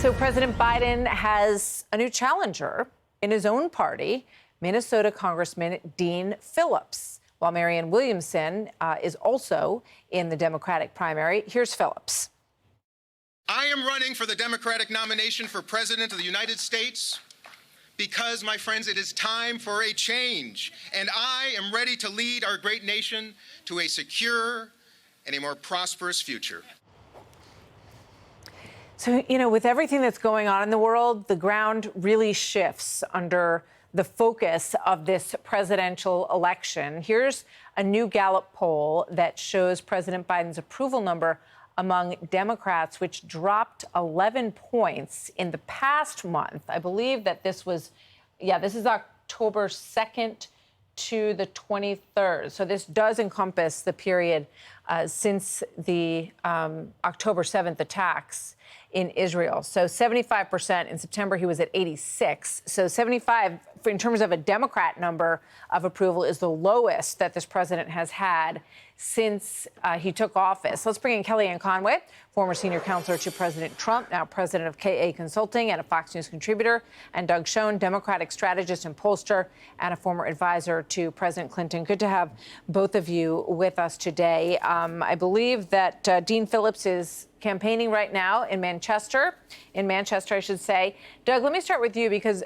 So President Biden has a new challenger in his own party, Minnesota Congressman Dean Phillips, while Marianne Williamson is also in the Democratic primary. Here's Phillips. I am running for the Democratic nomination for President of the United States because, my friends, it is time for a change, and I am ready to lead our great nation to a secure and a more prosperous future. So, with everything that's going on in the world, the ground really shifts under the focus of this presidential election. Here's a new Gallup poll that shows President Biden's approval number among Democrats, which dropped 11 points in the past month. I believe that this is October 2nd to the 23rd. So this does encompass the period since the October 7th attacks in Israel. So 75%. In September, he was at 86. So 75, in terms of a Democrat number of approval, is the lowest that this president has had since he took office. Let's bring in Kellyanne Conway, former senior counselor to President Trump, now president of KA Consulting and a Fox News contributor, and Doug Schoen, Democratic strategist and pollster and a former advisor to President Clinton. Good to have both of you with us today. I believe that Dean Phillips is campaigning right now in Manchester, I should say. Doug, let me start with you because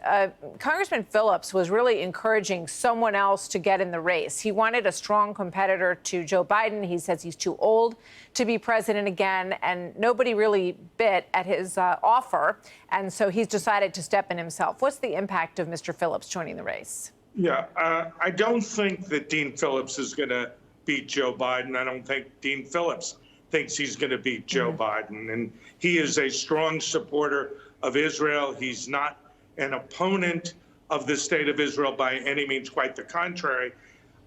Congressman Phillips was really encouraging someone else to get in the race. He wanted a strong competitor to Joe Biden. He says he's too old to be president again, and nobody really bit at his offer. And so he's decided to step in himself. What's the impact of Mr. Phillips joining the race? Yeah, I don't think that Dean Phillips is going to beat Joe Biden. I don't think Dean Phillips thinks he's going to beat Joe Biden. And he is a strong supporter of Israel. He's not an opponent of the state of Israel by any means, quite the contrary.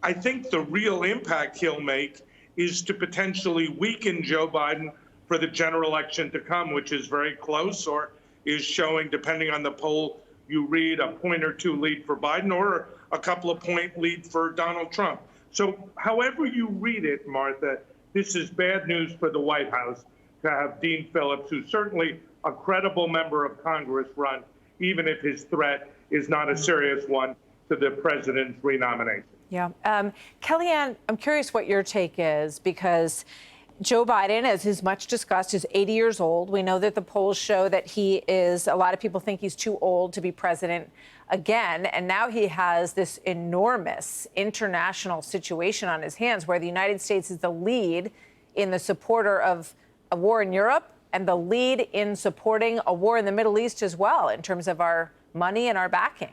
I think the real impact he'll make is to potentially weaken Joe Biden for the general election to come, which is very close or is showing, depending on the poll you read, a point or two lead for Biden or a couple of point lead for Donald Trump. So however you read it, Martha, this is bad news for the White House to have Dean Phillips, who's certainly a credible member of Congress, run, even if his threat is not a serious one to the president's renomination. Yeah. Kellyanne, I'm curious what your take is, because Joe Biden, as is much discussed, is 80 years old. We know that the polls show that a lot of people think he's too old to be president again. And now he has this enormous international situation on his hands where the United States is the lead in the supporter of a war in Europe and the lead in supporting a war in the Middle East as well, in terms of our money and our backing.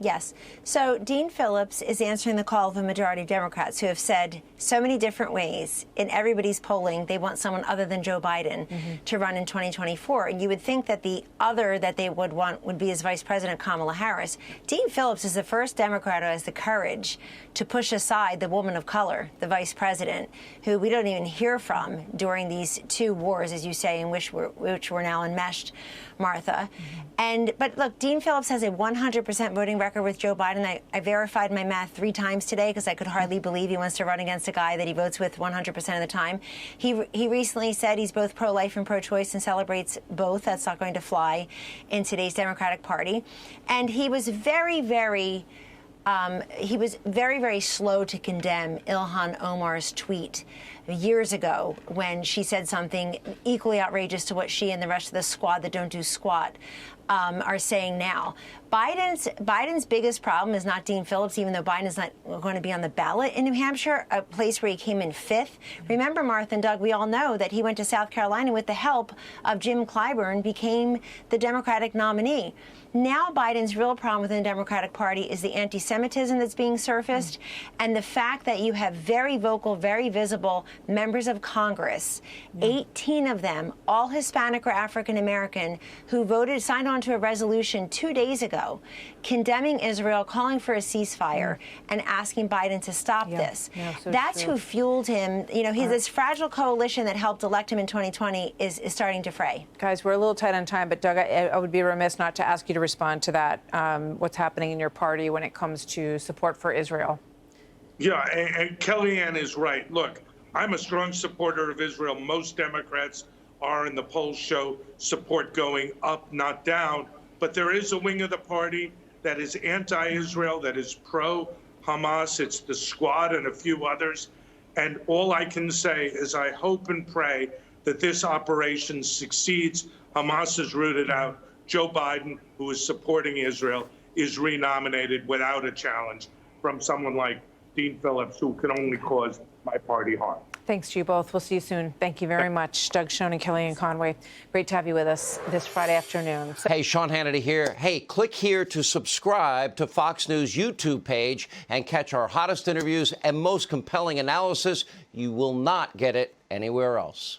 Yes. So Dean Phillips is answering the call of a majority of Democrats who have said so many different ways in everybody's polling they want someone other than Joe Biden to run in 2024. And you would think that the other that they would want would be his Vice President Kamala Harris. Dean Phillips is the first Democrat who has the courage to push aside the woman of color, the vice president, who we don't even hear from during these two wars, as you say, in which we're now enmeshed, Martha. But look, Dean Phillips has a 100% voting record with Joe Biden. I verified my math 3 times today because I could hardly believe he wants to run against a guy that he votes with 100% of the time. He recently said he's both pro-life and pro-choice and celebrates both. That's not going to fly in today's Democratic Party. And he was very, very slow to condemn Ilhan Omar's tweet years ago when she said something equally outrageous to what she and the rest of the squad that don't do squat are saying now. Biden's biggest problem is not Dean Phillips, even though Biden is not going to be on the ballot in New Hampshire, a place where he came in 5th. Remember, Martha and Doug, we all know that he went to South Carolina with the help of Jim Clyburn, became the Democratic nominee. Now Biden's real problem within the Democratic Party is the anti-Semitism that's being surfaced and the fact that you have very vocal, very visible members of Congress, 18 of them, all Hispanic or African American, who signed on to a resolution 2 days ago condemning Israel, calling for a ceasefire, and asking Biden to stop this. That's who fueled him. This fragile coalition that helped elect him in 2020 is starting to fray. Guys, we're a little tight on time, but Doug, I would be remiss not to ask you to respond to that, what's happening in your party when it comes to support for Israel. Yeah, and Kellyanne is right. Look, I'm a strong supporter of Israel. Most Democrats are, and the polls show support going up, not down. But there is a wing of the party that is anti-Israel, that is pro-Hamas. It's the Squad and a few others. And all I can say is I hope and pray that this operation succeeds. Hamas is rooted out. Joe Biden, who is supporting Israel, is renominated without a challenge from someone like Dean Phillips, who can only cause my party harm. Thanks to you both. We'll see you soon. Thank you very much. Doug Schoen and Kellyanne Conway. Great to have you with us this Friday afternoon. Hey, Sean Hannity here. Hey, click here to subscribe to Fox News YouTube page and catch our hottest interviews and most compelling analysis. You will not get it anywhere else.